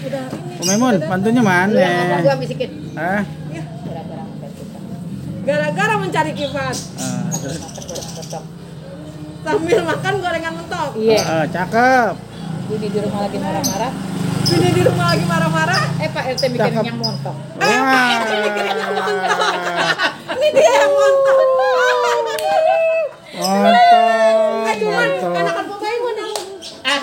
udah ini. Maimun, mantunya mana? Gua bisikin. Hah? Gara-gara mencari kipas. Terus Sambil makan gorengan mentok. Iya. cakep. Ini di rumah lagi marah-marah. Ini di rumah lagi marah-marah. Pak RT bikin Cakep. yang montok. Wah. Ini dia yang montok. Mantap. Enakan pemain mau nih.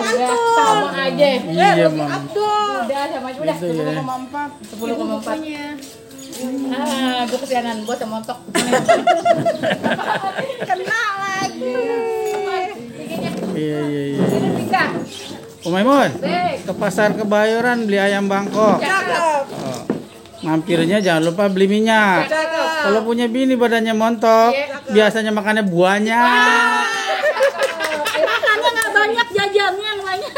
Udah sama aja. Iya, Mam. Abdul. Udah sama aja udah. Itu ya. 10,4. Gue kesianan gue sama montok. Kena lagi. Iya. Ini tiga. Maimun, Baik. ke pasar Kebayoran beli ayam Bangkok. Cakep. Oh. Mampirnya jangan lupa beli minyak. Cakep. Kalau punya bini badannya montok, biasanya makannya buahnya. Makannya nggak banyak, jajannya yang banyak.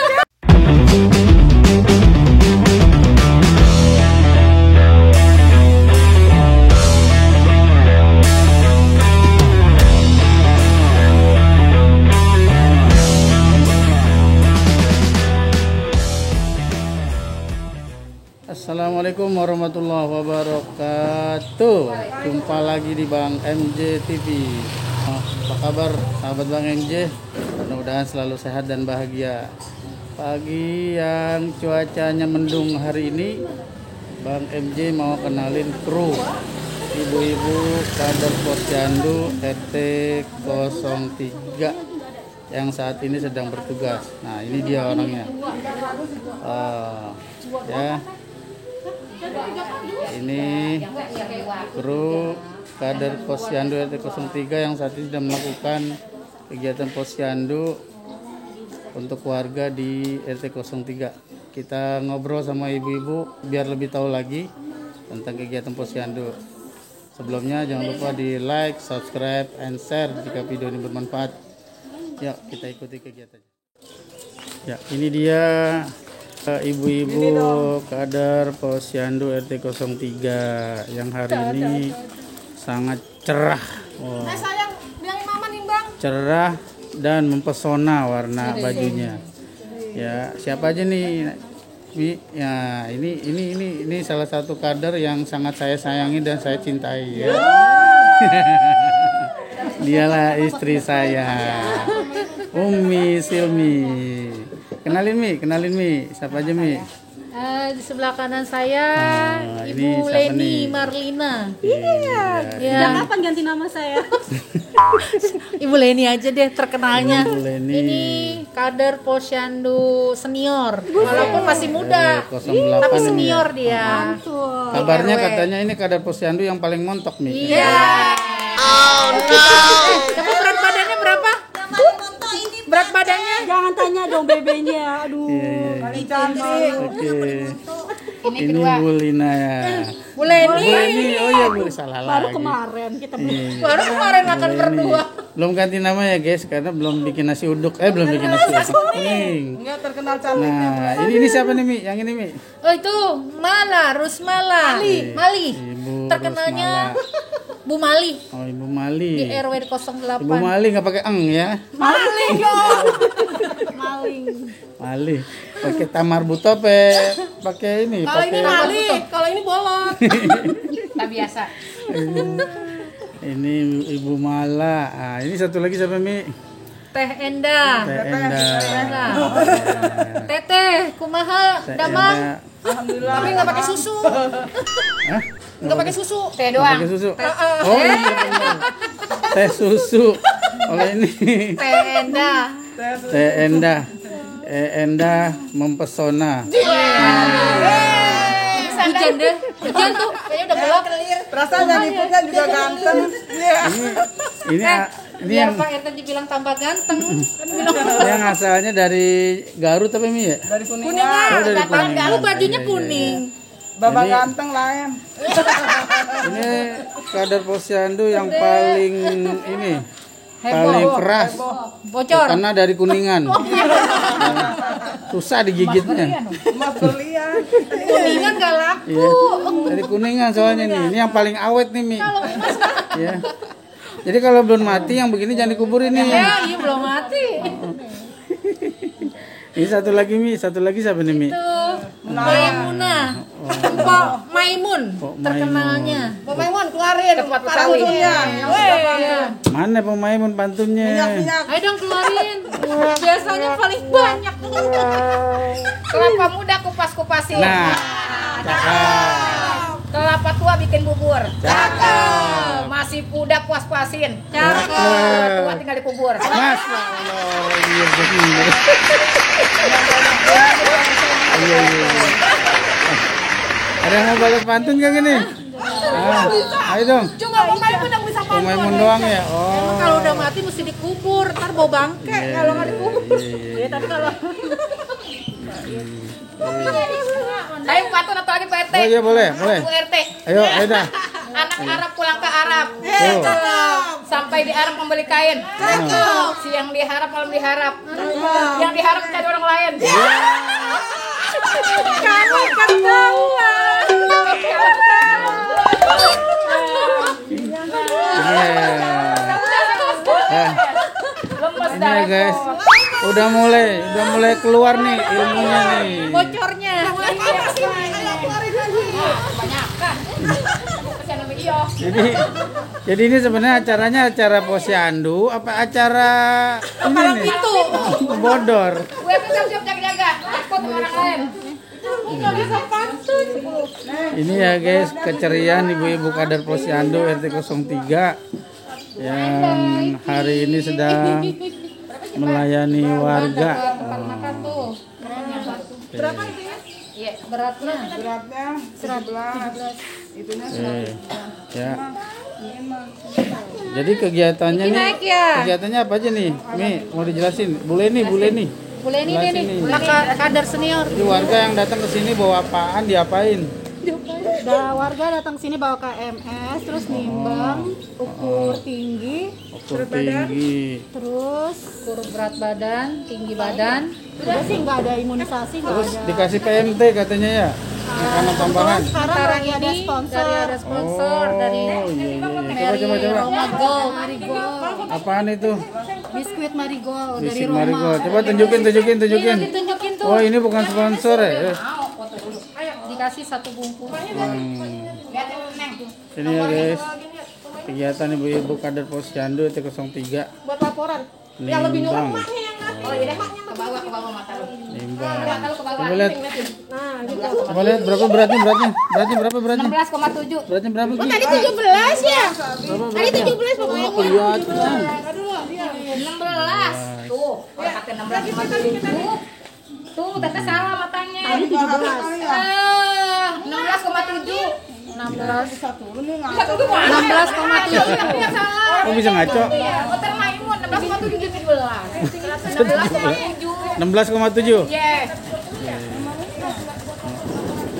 Assalamualaikum warahmatullahi wabarakatuh. Jumpa lagi di Bang MJ TV. Apa kabar sahabat Bang MJ? Mudah-mudahan selalu sehat dan bahagia. Pagi yang cuacanya mendung hari ini, Bang MJ mau kenalin kru ibu-ibu kader Posyandu RT 03 yang saat ini sedang bertugas. Nah, ini dia orangnya. Ya. Ini kru kader Posyandu RT 03 yang saat ini sedang melakukan kegiatan Posyandu untuk warga di RT 03. Kita ngobrol sama ibu-ibu biar lebih tahu lagi tentang kegiatan Posyandu. Sebelumnya jangan lupa di like, subscribe, and share jika video ini bermanfaat. Yuk kita ikuti kegiatannya. Ya, ini dia ibu-ibu kader Posyandu RT 03 yang hari ini sangat cerah. Wow. Sayang, bilangin mama nih bang. Cerah dan mempesona warna bajunya. Ya, siapa aja nih? Ya, ini salah satu kader yang sangat saya sayangi dan saya cintai ya. Dialah istri saya, Umi Silmi. Kenalin Mi, siapa aja Mi? Di sebelah kanan saya ini Ibu siapa Leni nih? Marlina. Iya. Ya. Kapan ganti nama saya? Ibu Leni aja deh terkenalnya. Ibu Leni. Ini kader Posyandu senior, walaupun masih muda, 08 tapi ini senior ya. dia. Kabarnya RW. katanya ini kader Posyandu yang paling montok Mi. Iya. Oh no. Kamu berat badannya berapa? Berat badannya? Jangan tanya dong bebenya. Aduh. Iya. Cantik. Oke. Ini Ini kedua. Bu Lina ya. Bu Leni. Bu Leni, oh iya Bu, salah Baru lagi. kemarin kita Iya. Baru kemarin makan Bu Leni. berdua. Belum ganti nama ya guys, karena belum bikin nasi uduk. Belum bikin nasi uduk kuning. Enggak terkenal cantik. Nah, ini siapa nih Mi? Yang ini Mi? Oh itu Mala, Rusmala, Mali. Ibu Terkenalnya Rusmala. Bu Mali Oh, Ibu Mali. di RW 08. Ibu Mali nggak pakai eng ya? Maling dong. Maling. Mali. Pakai tamar buto pakai ini, Kalau ini pakai maling, kalau ini bolot. Tak biasa. ini Ibu Mala. Ah, ini satu lagi siapa Mi? Teh Enda. Teh Enda. Teteh, kumaha, Teh damang. Enda. Alhamdulillah. Tapi nggak pakai susu. Hah? Nggak pakai susu. Teh Nggak doang. pakai susu. Oh iya benar. Teh susu. Kalau ini Teh Enda. Teh Enda. Enda mempesona. Hujan deh. Hujan tuh. Kayaknya udah gelap. Perasaan yang liputnya juga ganteng. Iya. Ini Biar yang Pak RT dibilang tambah ganteng. yang asalnya dari Garut apa Mi ya? Dari Kuningan. Kuningan. Oh, dari Datang Kuningan. dulu bajunya Iya, iya, kuning. Bapak Jadi- ganteng lain. Ini kader Posyandu yang paling ini paling keras Bocor. karena dari Kuningan. Susah digigitnya. Mas berlian. Kuningan gak laku. Iya. Dari Kuningan soalnya nih. Ini yang paling awet nih Mi. Ya. Jadi kalau belum mati yang begini jangan dikuburin nih. Ya, iya belum mati. Ini satu lagi Mi, satu lagi siapa nih Mi? Tuh, Maimunah. Mpok Maimun Mpok terkenalnya. Mpok Maimun keluarin Tempat Betawi. pantunnya. Iya. Mana pemaimun pantunnya? Minyak. Ayo dong keluarin. Biasanya paling banyak. Kelapa muda kupas-kupasin. Nah, cakep. Kelapa tua bikin bubur. Cakep. Masih muda puas-puasin. Cakep. Tua tinggal dikubur. Masya Allah, iya bener. Iya, iya. Ada yang mau balas pantun gak gini? Ayo dong. Cuma Maimun yang bisa Pemaimun doang ya? Oh. Kalau udah mati mesti dikubur, ntar bau bangke Iya, kalau nggak dikubur. iya, Ya, tapi kalau Ayo pantun atau lagi Pak RT? Oh iya boleh, boleh. Bu RT. Ayo, ayo dah. Anak Arab pulang ke Arab. Tuh. Sampai di Arab membeli kain. Siang diharap, malam diharap. Yang diharap cari orang lain. Kamu ketahuan. Iya. Lemes Ini dah. ya guys. Udah mulai keluar nih ilmunya nih. Bocornya. Jadi ini sebenarnya acaranya acara posyandu apa acara ini nih? Itu. Bodor. Gue siap-siap jaga-jaga. Takut sama orang lain. Nggak bisa pantun. Ini ya guys, keceriaan ibu-ibu kader posyandu RT 03 yang hari ini sedang melayani warga. Makan tuh. Berapa itu ya? Iya, beratnya. Beratnya 17. Itunya Ya. Jadi kegiatannya Ini nih, naik ya? kegiatannya apa aja nih? Nih mau dijelasin. Boleh nih. Boleh nih Jelasin nih. nih. Kader senior. Jadi warga yang datang ke sini bawa apaan, diapain? Warga datang sini bawa KMS, terus nimbang, ukur tinggi, Ukur tinggi. terus Ukur berat badan, tinggi badan. udah sih nggak ada imunisasi, nggak Terus ada. dikasih PMT katanya ya? Makanan tambahan. Sekarang Sekarang lagi ada ini sponsor. dari ada sponsor dari iya. Coba. Roma Gold. Marigold, Apaan itu? biskuit Marigold dari Bisik Roma. Marigold. Coba tunjukin. Ditunjukin tuh. Oh, ini bukan sponsor ya? Mau foto dulu. Ayo dikasih satu bungkus. Lihatin Neng. Ini ya guys. Kegiatan ibu-ibu kader posyandu RT 03. Buat laporan. Nimbang. Oh iya deh, ke bawah mata lu. Nimbang. Mata lu ke bawah. Coba lihat. Nah, Coba lihat berapa beratnya? Beratnya berapa beratnya? 16,7. Beratnya berapa? Ki? Tadi 17 ya? Tadi 17 pokoknya. Kelihatan. 16. Tuh, kalau kata 16,7. Tuh, Tete salah matanya. Tadi 17. 16,7. 16. bisa turun nih nggak? 16,7. Yang salah. Oh bisa ngaco? Iya, Hotel Maimun 16,7 jadi 11. 16,7. 16,7. Yes.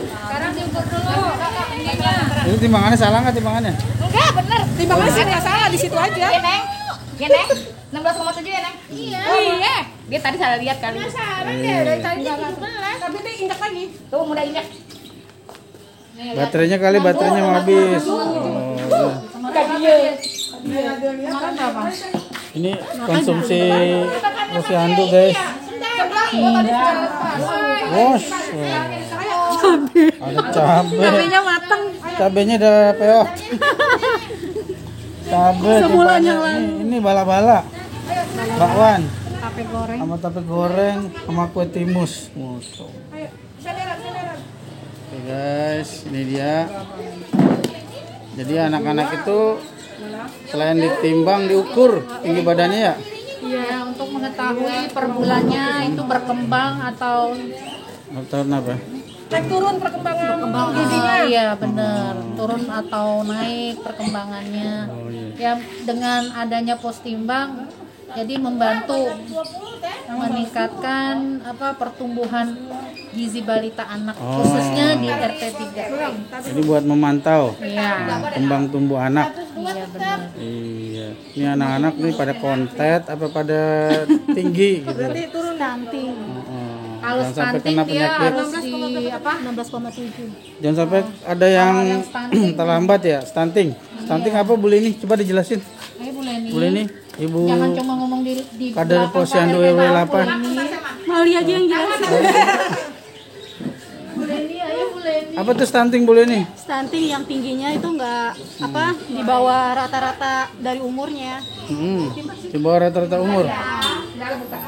Sekarang diukur dulu. Ininya. Itu timbangannya salah nggak timbangannya? Enggak, bener. Timbangan sih nggak salah di situ aja. Iya, Neng. Iya, Neng. 16,7 ya, Neng? Iya. Iya. Dia tadi salah lihat kali. Penasaran deh, dari tadi 17. Tapi dia injak lagi. Tuh, mudah injak. Nih, lihat. Baterainya mau habis. Oh, udah. Ini konsumsi posyandu guys. Bos. Ada cabai. Cabenya matang. Cabenya udah peok. Cabai. Semulanya Ini bala-bala. Bakwan. Tape goreng. Sama tape goreng sama kue timus. Oke guys, ini dia. Jadi anak-anak itu selain ditimbang diukur tinggi badannya ya. Iya, untuk mengetahui per bulannya itu berkembang atau Apa? Naik turun perkembangan gizinya. Iya, benar. Turun atau naik perkembangannya. Oh iya. Ya, dengan adanya pos timbang jadi membantu meningkatkan pertumbuhan gizi balita anak Oh. khususnya di RT 3. Jadi buat memantau Iya. kembang tumbuh anak. Iya, benar. Iya. Ini anak-anak nih pada kontet apa pada tinggi gitu. Stunting. Kalau Jangan sampai stunting kena dia penyakit. harus di 16,7. Jangan sampai ada yang Kalau yang stunting. terlambat ya, stunting. Stunting apa Bu Lini? Coba dijelasin. boleh nih. Bu Lini, Ibu Jangan cuma ngomong di kader belakang posyandu RT RW 8. Mali aja yang jelasin. Apa tuh stunting boleh nih? Stunting yang tingginya itu enggak di bawah rata-rata dari umurnya. Di bawah rata-rata umur.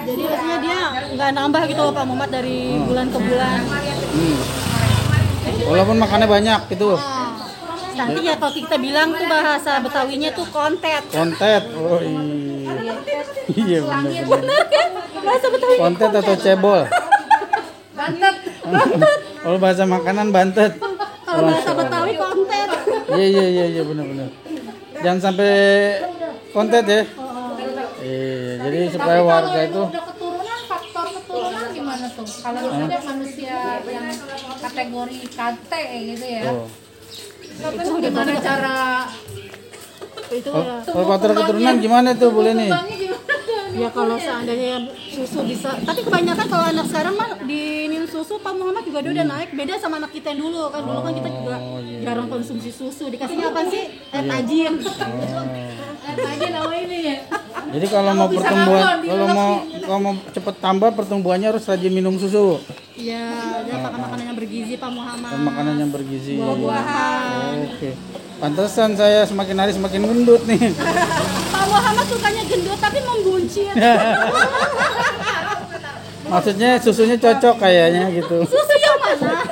Jadi rasanya dia nggak nambah gitu loh Pak Muhammad dari bulan ke bulan. Walaupun makannya banyak gitu. Stunting ya kalau kita bilang tuh bahasa Betawinya tuh kontet. Kontet. Oh iya. Iya benar. Bahasa Betawi. Kontet atau cebol? Bantet. Kalau bahasa makanan bantet. Kalau bahasa Betawi kontet. Iya benar. Jangan sampai kontet ya. Jadi supaya warga itu Udah keturunan, faktor keturunan gimana tuh? Kalau misalnya manusia yang kategori KT gitu ya. Itu gimana cara Itu kalau faktor keturunan gimana tuh boleh nih? Bangnya gimana tuh? ya kalau seandainya susu bisa. Tapi kebanyakan kalau anak sekarang mah di minum susu Pak Muhammad juga dia udah naik. Beda sama anak kita yang dulu kan. Dulu kan kita juga jarang konsumsi susu. Dikasihnya apa sih? Air tajin. Air tajin apa ini ya? Jadi kalau mau pertumbuhan, kalau mau cepet tambah pertumbuhannya harus rajin minum susu. Iya, dia pakai makanan yang bergizi Pak Muhammad. Dan makanan yang bergizi. Buah-buahan. Oke. Pantesan saya semakin hari semakin gendut nih. Pak Muhammad sukanya gendut tapi membuncit. Maksudnya susunya cocok kayaknya gitu. Susu yang mana?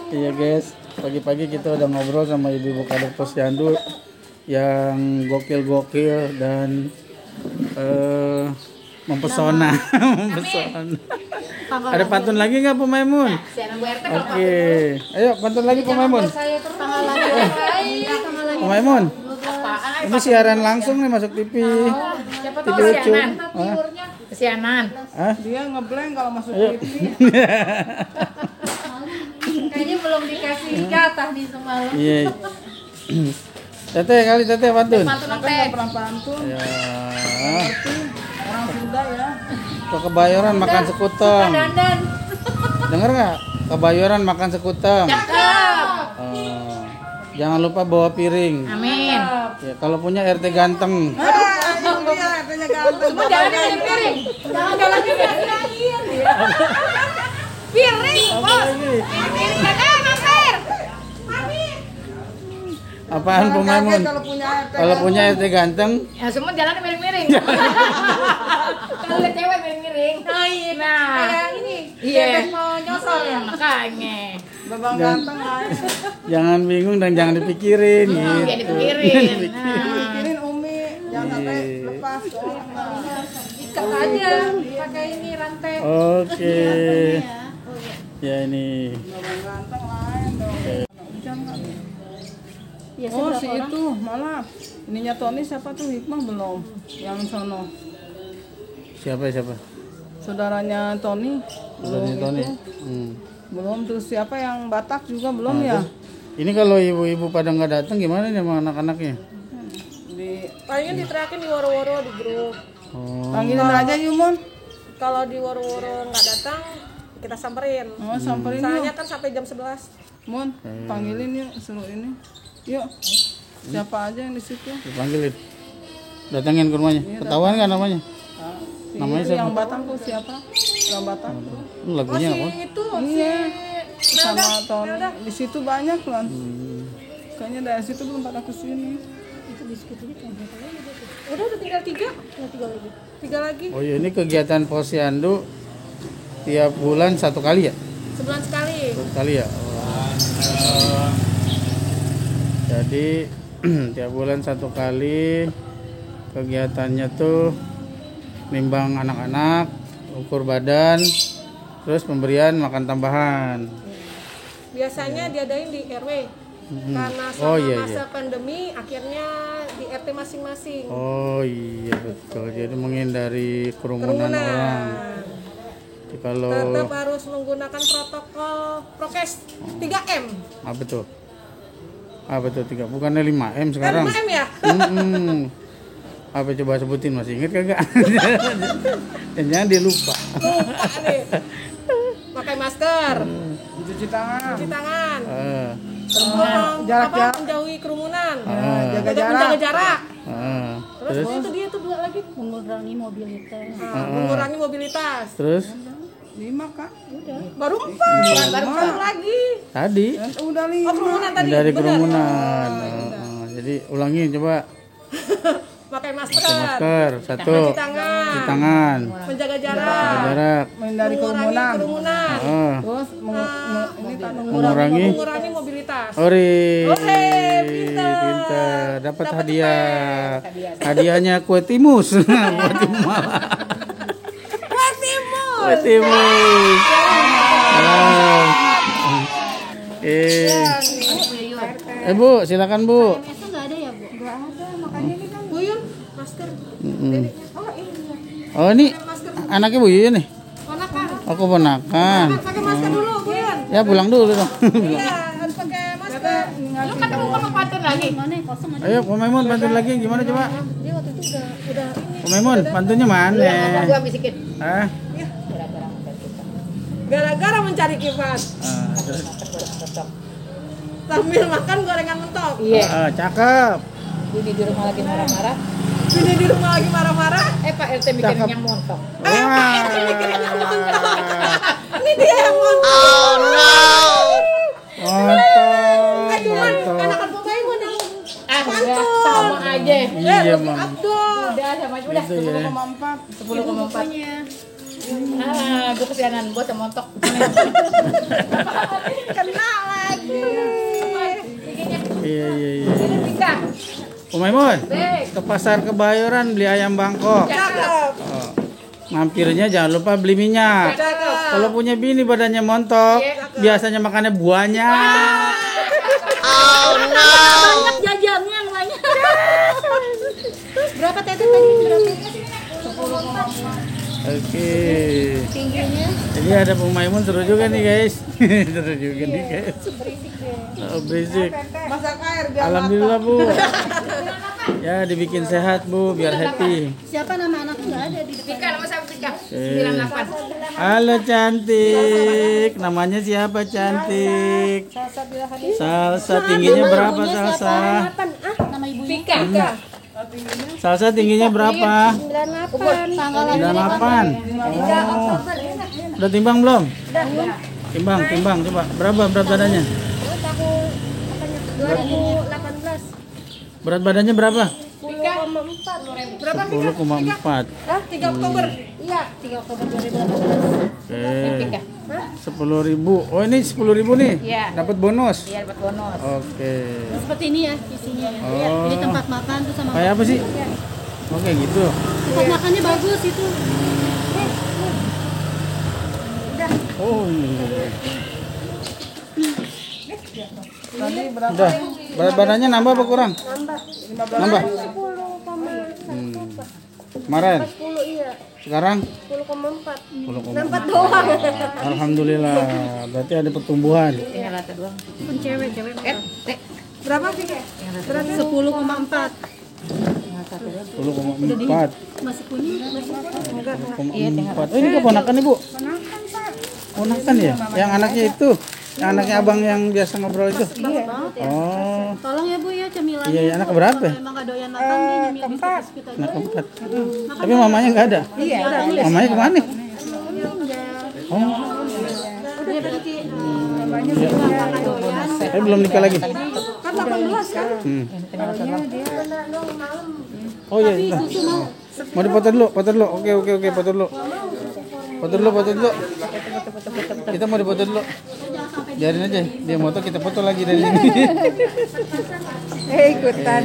Iya guys, pagi-pagi kita udah ngobrol sama ibu-ibu kader posyandu yang gokil-gokil dan mempesona. Mempesona. Ada pantun lagi nggak Bu Maimun? Oke, ayo pantun lagi Bu Maimun. Bu Maimun, ini siaran langsung nih masuk TV. Siapa TV tahu lucu. kesianan. Kesianan. Hah? Dia ngeblank kalau masuk Ayo. TV. Kayaknya belum dikasih jatah di semalam. Iya. Teteh pantun. Pantun apa? Nggak pernah pantun. Ya. Orang Sunda ya. Ke Kebayoran makan sekuteng. Dandan. Dengar nggak? Kebayoran makan sekuteng. Cakep. Jangan lupa bawa piring. Amin. Ya, kalau punya RT ganteng. Dia katanya ganteng. Semua jalan dengan piring. Jangan jalan dengan piring. Piring, bos. Piring. Mampir. Apaan Bu Maimun? Kalau punya RT. Kalau punya RT ganteng, Ya semua jalan miring-miring. Kalau lihat cewek miring-miring. Oh iya. Nah, kayak ini. Iya. Mau nyosor ya makanya. Babang ganteng lah. jangan bingung dan jangan dipikirin Jangan gitu. dipikirin. Nah, Pikirin Umi, jangan sampai lepas. ikat aja pakai ini rantai. Oke. Ya ini. Babang ganteng lain dong. Biasa Oh berapa si orang? itu malah ininya Tony siapa tuh Hikmah belum yang sono Siapa? saudaranya Tony belum Tony Tony. itu. Hmm. Belum terus siapa yang Batak juga belum ya Ini kalau ibu-ibu pada nggak datang gimana nih sama anak-anaknya? di Palingan diteriakin di woro-woro di grup. Oh. panggilin aja Yumun Kalau di woro-woro nggak datang, kita samperin. samperin Soalnya yuk kan sampai jam 11. Mun panggilin yuk suruh ini yuk siapa aja yang di situ Dipanggilin. Datangin ke rumahnya. Ketahuan nggak namanya? Namanya itu siapa? yang Batam tuh siapa yang Batam tuh Lagunya apa? Itu iya sama Tony di situ banyak kan kayaknya dari situ belum pada kesini udah tinggal 3. Tiga lagi. Oh iya, ini kegiatan posyandu tiap bulan 1 kali ya? Sebulan sekali. 1 kali ya? Jadi tiap bulan 1 kali kegiatannya tuh nimbang anak-anak, ukur badan, terus pemberian makan tambahan. Biasanya diadain di RW. Karena Oh, selama iya, masa pandemi, akhirnya di RT masing-masing. Oh iya betul, jadi menghindari kerumunan orang. Jadi kalau Tetap harus menggunakan protokol prokes 3M. apa tuh? Apa tuh 3? Bukannya 5M sekarang? 5M ya? Apa coba sebutin, masih inget kagak? Jangan dia lupa. Lupa nih. Pakai masker, cuci tangan cuci tangan, jarak-jarak menjauhi kerumunan, jaga tetap jarak menjaga jarak. Ah. Terus Terus? Itu dia tuh 2 lagi mengurangi mobilitas. Mengurangi mobilitas. Terus 5 Kak. Baru 4. Baru 4 lagi. tadi Dan udah 5. Kerumunan tadi. dari bener. kerumunan. Jadi ulangi coba. Pakai masker. Masker satu, Cuci tangan. cuci tangan, Menjaga jaga jarak. jarak, Menghindari Mengurangi kerumunan. kerumunan. Terus mengurangi. Mengurangi mobilitas. Ori, Ore, pinter. pinter, dapat hadiah. Hadiahnya kue timus. Kue timus. Kue timus. Bu, silakan Bu. Biasa nggak ada ya, Bu? Buyun, masker. Oh ini anaknya Bu Yuyun nih. Ponakan. Aku ponakan. Pakai masker dulu, Buyun. Ya pulang dulu dong. Iya, harus pakai masker. Lu ketemu sama Patun lagi. Mana yang kosong ada? Ayo, Pak Maimun pantun lagi gimana coba? Dia waktu itu udah Pak Maimun, pantunnya mana? Gua bisikin. Ah, Gara-gara mencari kipas. terus. Sambil makan gorengan mentok. Iya. Cakep. Ini di rumah lagi marah-marah. Ini di rumah lagi marah-marah. Pak RT bikin yang montok. Wah. Ini dia yang montok. Mantap, Cuman mantap. enakan pemain yang Udah sama aja. Iya, Mam. Abdul. Udah sama aja udah. Itu ya. 10,4. Gue kesianan buat yang montok. Kena lagi. Iya, iya, iya. Tika. Pak Maimun, Baik. ke pasar Kebayoran beli ayam Bangkok. Cakep. Oh. Mampirnya jangan lupa beli minyak. Cakep. Kalau punya bini badannya montok, biasanya makannya buahnya. banyak jajannya yang banyak. Berapa Tete tadi? Berapa? 10,4. Oke. Tingginya Jadi ada Pak Maimun seru juga nih guys. Seru juga nih guys. Oh, berisik. Masak air biar Alhamdulillah Bu. Ya dibikin sehat Bu, biar happy. siapa nama anaknya nggak ada di depan. Tika nama siapa Tika? Eh. 98. Halo cantik. Namanya siapa cantik? Salsa tingginya berapa Salsa? Nama ibunya Tika. Tika. Salsa tingginya berapa? 98 tanggal 98. Oh. Udah timbang belum? Timbang, timbang coba. Berapa berat badannya? 2018 Berat badannya berapa? 10,4 berapa? 10,4. 3 Oktober. iya 3 Oktober 2018 Oke. 10.000. Oh ini 10.000 nih. Iya. Dapat bonus. Iya dapat bonus. Oke. seperti ini ya isinya. Oh. Ini tempat makan tuh sama Kayak apa sih? Oke gitu. tempat makannya bagus itu. Oh iya. Tadi berapa? Udah. Berat badannya nambah apa kurang? Nambah. Kemarin. 10 iya Sekarang 10,4 10,4 doang. Alhamdulillah. Berarti ada pertumbuhan. Tinggal rata doang. pun cewek Berapa sih? 10,4 10,4. masih kuning masih 10,4. Oh ini keponakan Ibu? Ponakan ya? Yang anaknya itu? Yang anaknya abang yang biasa ngobrol itu? Oh. tolong ya Bu ya cemilannya. Iya, anak berapa? Kalau emang gak doyan makan dia nyemil biskuit-biskuit aja. Anak keempat. Tapi mamanya nggak ada? Mamanya kemana? Oh. Dia berarti Saya belum nikah lagi. Kan 18 kan? Oh iya. iya. Mau dipoto dulu, foto dulu. Oke, foto dulu. Foto dulu. Kita mau dipoto dulu. Biarin aja, dia moto kita foto lagi dari sini. Ikutan.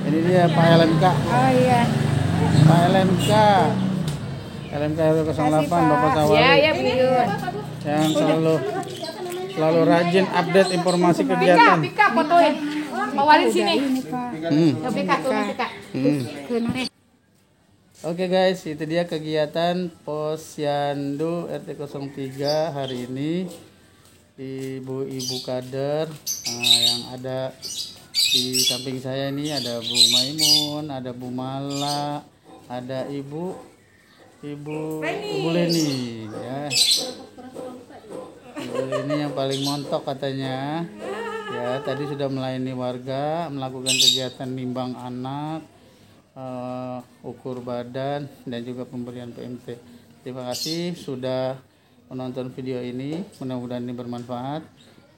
Ini dia Pak LMK. Oh iya. Pak LMK. LMK RW 08 Bapak Tawali. Iya Buyun. Yang selalu rajin update informasi kegiatan. Tika fotoin. Mawalin sini. Hmm. Tika turun Tika. Oke guys, itu dia kegiatan Posyandu RT 03 hari ini. Ibu-ibu kader yang ada di samping saya ini ada Bu Maimun, ada Bu Mala, ada Ibu Leni ya. Ibu Leni yang paling montok katanya. Ya, tadi sudah melayani warga, melakukan kegiatan nimbang anak, ukur badan dan juga pemberian PMT. Terima kasih sudah menonton video ini, mudah-mudahan ini bermanfaat.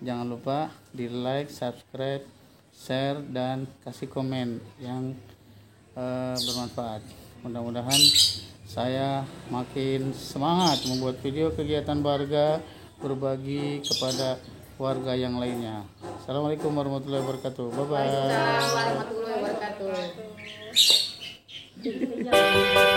Jangan lupa di like, subscribe, share, dan kasih komen yang bermanfaat. Mudah-mudahan saya makin semangat membuat video kegiatan warga, berbagi kepada warga yang lainnya. Assalamualaikum warahmatullahi wabarakatuh. Bye bye. Warahmatullahi wabarakatuh.